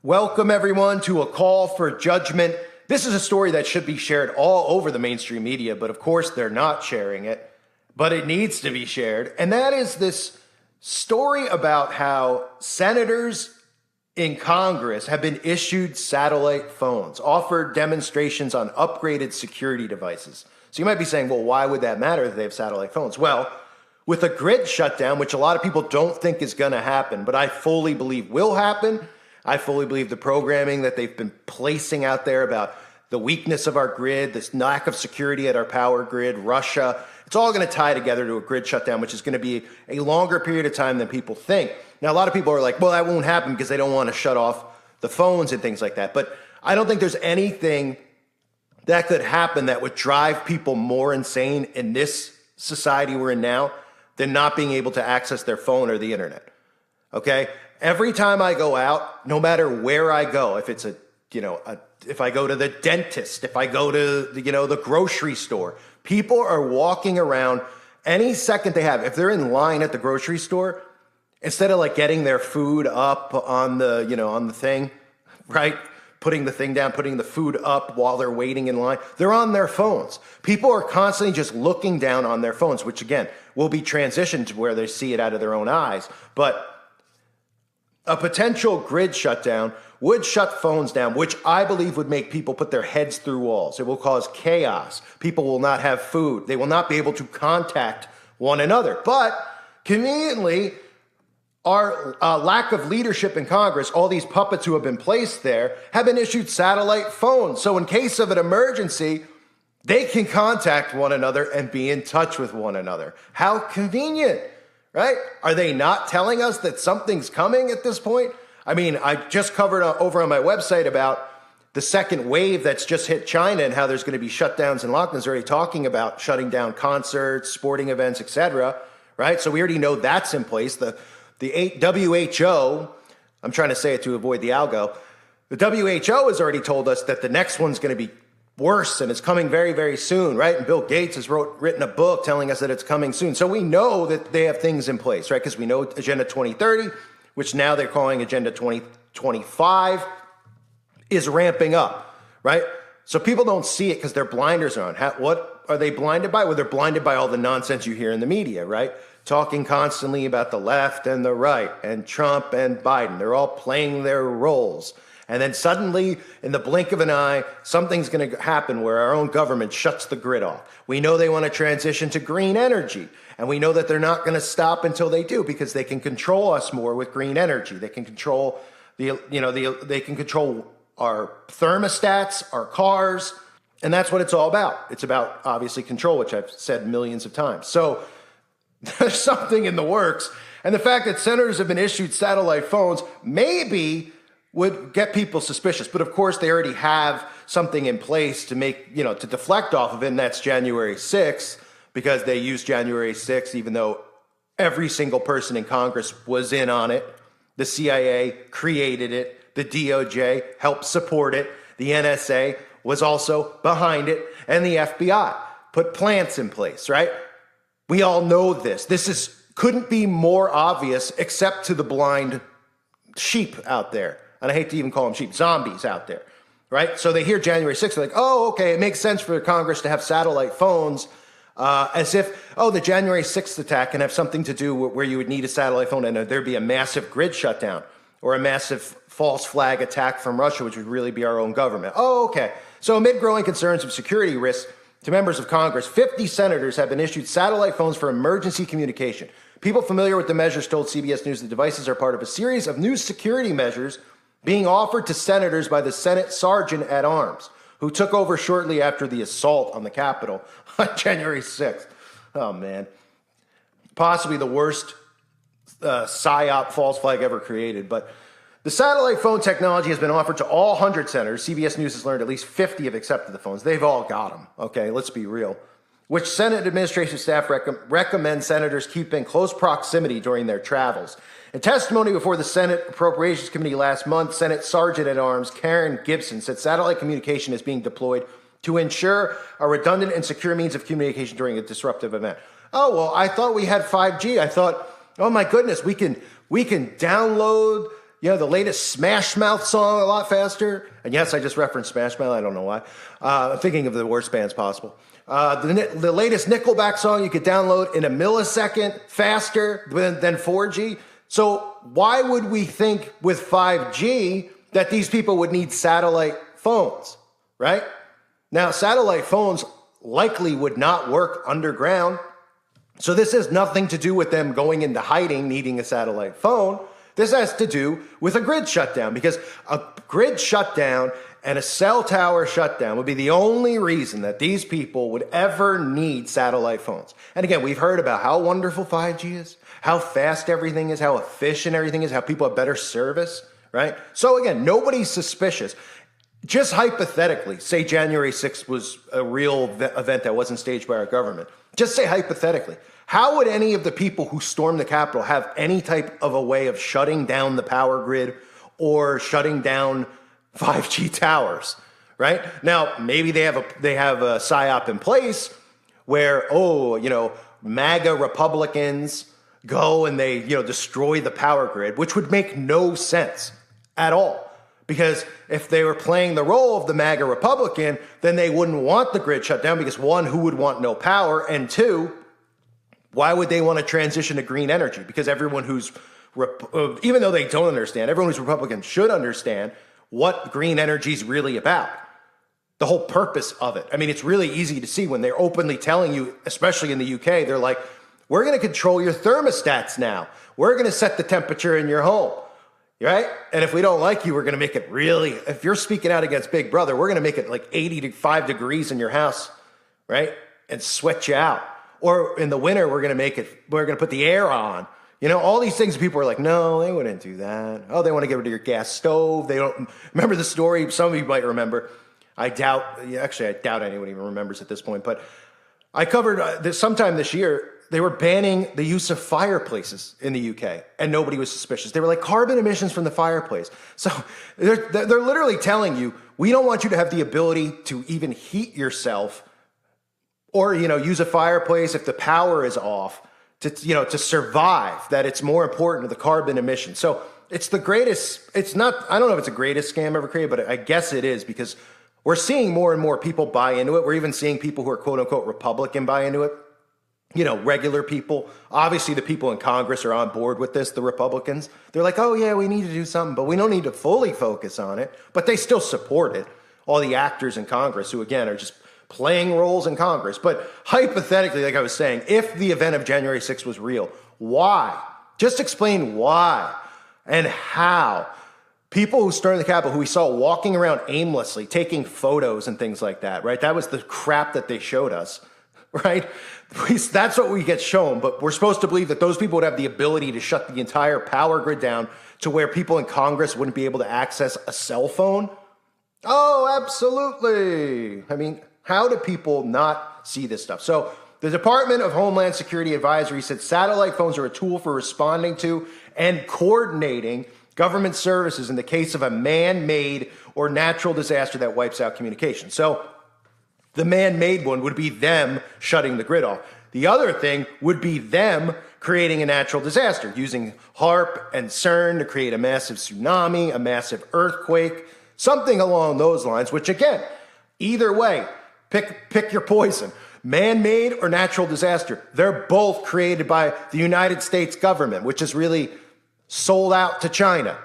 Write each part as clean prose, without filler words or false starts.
Welcome, everyone, to A Call for Judgment. This is a story that should be shared all over the mainstream media, but of course they're not sharing it. But it needs to be shared. And that is this story about how senators in Congress have been issued satellite phones, offered demonstrations on upgraded security devices. So you might be saying, well, why would that matter that they have satellite phones? Well, with a grid shutdown, which a lot of people don't think is going to happen, but I fully believe will happen. I fully believe the programming that they've been placing out there about the weakness of our grid, this lack of security at our power grid, Russia, it's all going to tie together to a grid shutdown, which is going to be a longer period of time than people think. Now, a lot of people are like, well, that won't happen because they don't want to shut off the phones and things like that. But I don't think there's anything that could happen that would drive people more insane in this society we're in now than not being able to access their phone or the internet. Okay? Every time I go out, no matter where I go, if it's if I go to the dentist, if I go to the grocery store, people are walking around any second they have. If they're in line at the grocery store, instead of like getting their food up on the, on the thing, right? Putting the thing down, putting the food up while they're waiting in line, they're on their phones. People are constantly just looking down on their phones, which again, will be transitioned to where they see it out of their own eyes. But a potential grid shutdown would shut phones down, which I believe would make people put their heads through walls. It will cause chaos. People will not have food. They will not be able to contact one another. But conveniently, our lack of leadership in Congress, all these puppets who have been placed there, have been issued satellite phones. So in case of an emergency, they can contact one another and be in touch with one another. How convenient, right? Are they not telling us that something's coming at this point? I mean, I just covered over on my website about the second wave that's just hit China and how there's going to be shutdowns and lockdowns. They're already talking about shutting down concerts, sporting events, etc. Right? So we already know that's in place. The WHO, I'm trying to say it to avoid the algo. The WHO has already told us that the next one's going to be worse and it's coming very, very soon, right? And Bill Gates has written a book telling us that it's coming soon. So we know that they have things in place, right? Because we know Agenda 2030, which now they're calling Agenda 2025, is ramping up, right? So people don't see it because their blinders are on. What are they blinded by? Well, they're blinded by all the nonsense you hear in the media, right? Talking constantly about the left and the right and Trump and Biden. They're all playing their roles. And then suddenly, in the blink of an eye, something's going to happen where our own government shuts the grid off. We know they want to transition to green energy. And we know that they're not going to stop until they do because they can control us more with green energy. They can control they can control our thermostats, our cars. And that's what it's all about. It's about, obviously, control, which I've said millions of times. So there's something in the works. And the fact that senators have been issued satellite phones maybe would get people suspicious. But of course, they already have something in place to make, to deflect off of it, and that's January 6th, because they used January 6th, even though every single person in Congress was in on it. The CIA created it. The DOJ helped support it. The NSA was also behind it. And the FBI put plants in place, right? We all know this. Couldn't be more obvious except to the blind sheep out there. And I hate to even call them sheep, zombies out there, right? So they hear January 6th, they're like, oh, okay, it makes sense for Congress to have satellite phones as if, the January 6th attack can have something to do with where you would need a satellite phone and there'd be a massive grid shutdown or a massive false flag attack from Russia, which would really be our own government. Oh, okay. So amid growing concerns of security risks to members of Congress, 50 senators have been issued satellite phones for emergency communication. People familiar with the measures told CBS News the devices are part of a series of new security measures being offered to senators by the Senate Sergeant at Arms, who took over shortly after the assault on the Capitol on January 6th. Oh, man. Possibly the worst PSYOP false flag ever created. But the satellite phone technology has been offered to all 100 senators. CBS News has learned at least 50 have accepted the phones. They've all got them. Okay, let's be real. Which Senate administration staff recommend senators keep in close proximity during their travels. In testimony before the Senate Appropriations Committee last month, Senate Sergeant at Arms Karen Gibson said satellite communication is being deployed to ensure a redundant and secure means of communication during a disruptive event. Oh, well, I thought we had 5G. I thought, oh my goodness, we can download, the latest Smash Mouth song a lot faster. And yes, I just referenced Smash Mouth. I don't know why. I'm thinking of the worst bands possible. The latest Nickelback song you could download in a millisecond faster than 4G. So why would we think with 5G that these people would need satellite phones, right? Now, satellite phones likely would not work underground. So this has nothing to do with them going into hiding, needing a satellite phone. This has to do with a grid shutdown, because a grid shutdown and a cell tower shutdown would be the only reason that these people would ever need satellite phones. And again, we've heard about how wonderful 5G is, how fast everything is, how efficient everything is, how people have better service, right? So again, nobody's suspicious. Just hypothetically, say January 6th was a real event that wasn't staged by our government. Just say hypothetically. How would any of the people who stormed the Capitol have any type of a way of shutting down the power grid or shutting down 5G towers, right? Now, maybe they have a PSYOP in place where, MAGA Republicans go and they, destroy the power grid, which would make no sense at all. Because if they were playing the role of the MAGA Republican, then they wouldn't want the grid shut down because, one, who would want no power? And two, why would they want to transition to green energy? Because everyone who's, even though they don't understand, everyone who's Republican should understand what green energy is really about. The whole purpose of it. I mean, it's really easy to see when they're openly telling you, especially in the UK, they're like, we're going to control your thermostats now. We're going to set the temperature in your home. Right? And if we don't like you, we're going to make it really, if you're speaking out against Big Brother, we're going to make it like 85 degrees in your house, right? And sweat you out. Or in the winter, we're going to put the air on. All these things people are like, no, they wouldn't do that. Oh, they want to get rid of your gas stove. They don't remember the story. Some of you might remember. I doubt anyone even remembers at this point, but I covered this sometime this year. They were banning the use of fireplaces in the UK, and nobody was suspicious. They were like, carbon emissions from the fireplace. So they're literally telling you, we don't want you to have the ability to even heat yourself or, use a fireplace if the power is off to survive, that it's more important to the carbon emissions. So it's the greatest, it's not, I don't know if it's the greatest scam ever created, but I guess it is, because we're seeing more and more people buy into it. We're even seeing people who are quote unquote Republican buy into it. Regular people. Obviously, the people in Congress are on board with this, the Republicans. They're like, oh, yeah, we need to do something, but we don't need to fully focus on it. But they still support it. All the actors in Congress who, again, are just playing roles in Congress. But hypothetically, like I was saying, if the event of January 6th was real, why? Just explain why and how. People who stormed the Capitol, who we saw walking around aimlessly, taking photos and things like that, right? That was the crap that they showed us, right? That's what we get shown, but we're supposed to believe that those people would have the ability to shut the entire power grid down to where people in Congress wouldn't be able to access a cell phone? Oh, absolutely. I mean, how do people not see this stuff? So the Department of Homeland Security Advisory said satellite phones are a tool for responding to and coordinating government services in the case of a man-made or natural disaster that wipes out communication. So the man-made one would be them shutting the grid off. The other thing would be them creating a natural disaster, using HAARP and CERN to create a massive tsunami, a massive earthquake, something along those lines, which again, either way, pick your poison. Man-made or natural disaster, they're both created by the United States government, which is really sold out to China.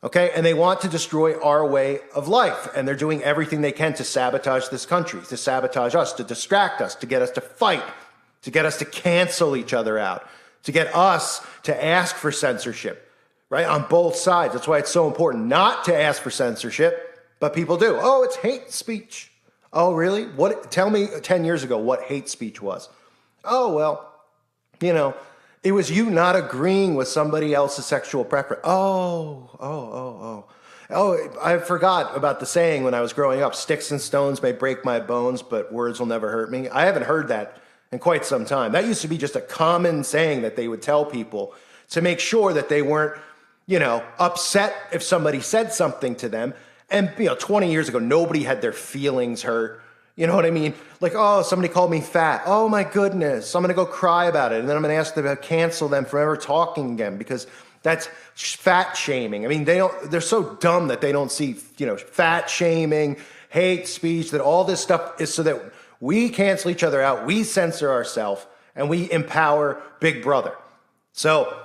Okay, and they want to destroy our way of life, and they're doing everything they can to sabotage this country, to sabotage us, to distract us, to get us to fight, to get us to cancel each other out, to get us to ask for censorship, right, on both sides. That's why it's so important not to ask for censorship, but people do. Oh, it's hate speech. Oh, really? Tell me 10 years ago what hate speech was. Oh, well, it was you not agreeing with somebody else's sexual preference. Oh, I forgot about the saying when I was growing up, sticks and stones may break my bones, but words will never hurt me. I haven't heard that in quite some time. That used to be just a common saying that they would tell people to make sure that they weren't, upset if somebody said something to them. And, 20 years ago, nobody had their feelings hurt. You know what I mean? Like, oh, somebody called me fat. Oh, my goodness. I'm going to go cry about it. And then I'm going to ask them to cancel them from ever talking again because That's fat shaming. I mean, they're so dumb that they don't see, fat shaming, hate speech, that all this stuff is so that we cancel each other out, we censor ourselves, and we empower Big Brother. So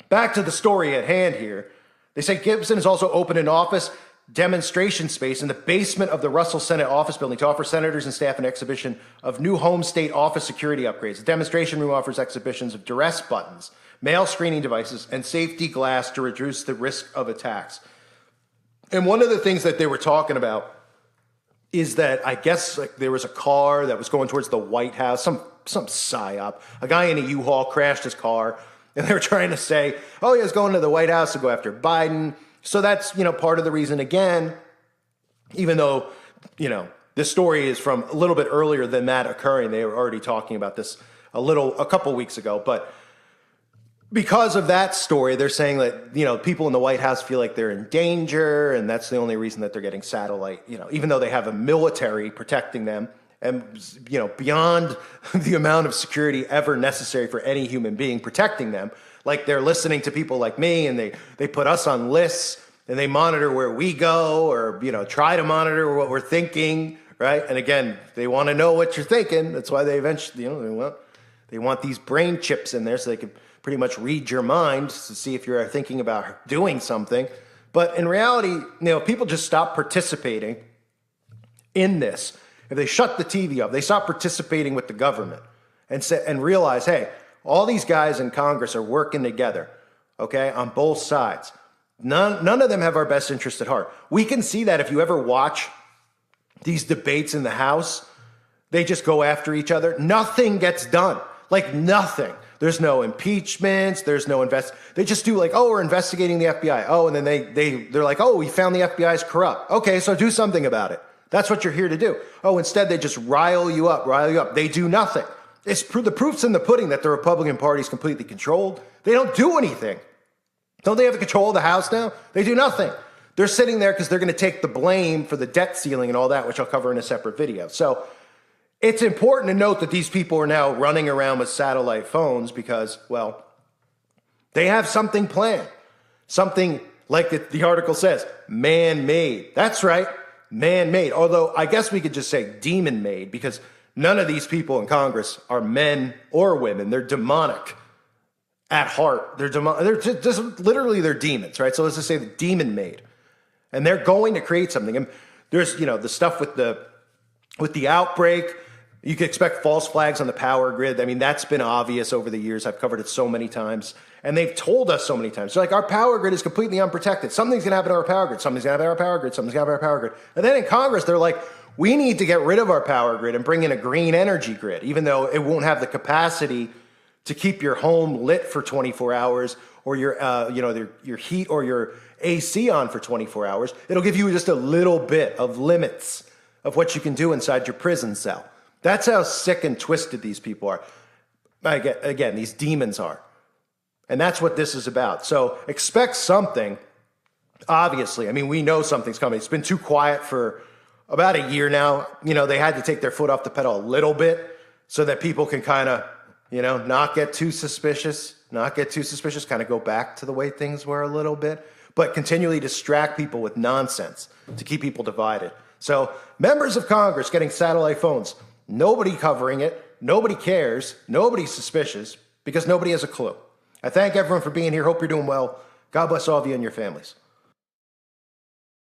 back to the story at hand here. They say Gibson has also opened an office demonstration space in the basement of the Russell Senate office building to offer senators and staff an exhibition of new home state office security upgrades. The demonstration room offers exhibitions of duress buttons, mail screening devices, and safety glass to reduce the risk of attacks. And one of the things that they were talking about is that I guess there was a car that was going towards the White House, some psyop. A guy in a U-Haul crashed his car, and they were trying to say, oh, he was going to the White House to go after Biden. So that's, part of the reason, again, even though, this story is from a little bit earlier than that occurring. They were already talking about this a couple weeks ago. But because of that story, they're saying that, people in the White House feel like they're in danger, and that's the only reason that they're getting satellite, even though they have a military protecting them and, beyond the amount of security ever necessary for any human being protecting them. Like they're listening to people like me, and they put us on lists, and they monitor where we go, or, try to monitor what we're thinking, right? And again, they want to know what you're thinking. That's why they eventually, they want these brain chips in there so they can pretty much read your mind to see if you're thinking about doing something. But in reality, if people just stop participating in this, if they shut the TV off, they stop participating with the government and realize, hey, all these guys in Congress are working together, okay, on both sides. None of them have our best interest at heart. We can see that if you ever watch these debates in the House, they just go after each other. Nothing gets done. Like nothing. There's no impeachments. There's no They just do we're investigating the FBI. Oh, and then they're like, oh, we found the FBI is corrupt. Okay, so do something about it. That's what you're here to do. Oh, instead they just rile you up. They do nothing. The proof's in the pudding that the Republican Party is completely controlled. They don't do anything. Don't they have the control of the House now? They do nothing. They're sitting there because they're going to take the blame for the debt ceiling and all that, which I'll cover in a separate video. So it's important to note that these people are now running around with satellite phones because, well, they have something planned. Something like the article says, man-made. That's right, man-made. Although I guess we could just say demon-made, because none of these people in Congress are men or women. They're demonic at heart. They're just literally they're demons, right? So let's just say the demon-made. And they're going to create something. And there's, the stuff with the outbreak. You could expect false flags on the power grid. I mean, that's been obvious over the years. I've covered it so many times. And they've told us so many times. They're like, our power grid is completely unprotected. Something's going to happen to our power grid. Something's going to happen to our power grid. Something's going to happen to our power grid. And then in Congress, they're like, we need to get rid of our power grid and bring in a green energy grid, even though it won't have the capacity to keep your home lit for 24 hours or your heat or your AC on for 24 hours. It'll give you just a little bit of limits of what you can do inside your prison cell. That's how sick and twisted these people are. Again, these demons are. And that's what this is about. So expect something, obviously. I mean, we know something's coming. It's been too quiet for about a year now. They had to take their foot off the pedal a little bit so that people can kind of, not get too suspicious, kind of go back to the way things were a little bit, but continually distract people with nonsense to keep people divided. So members of Congress getting satellite phones, nobody covering it, nobody cares, nobody's suspicious because nobody has a clue. I thank everyone for being here. Hope you're doing well. God bless all of you and your families.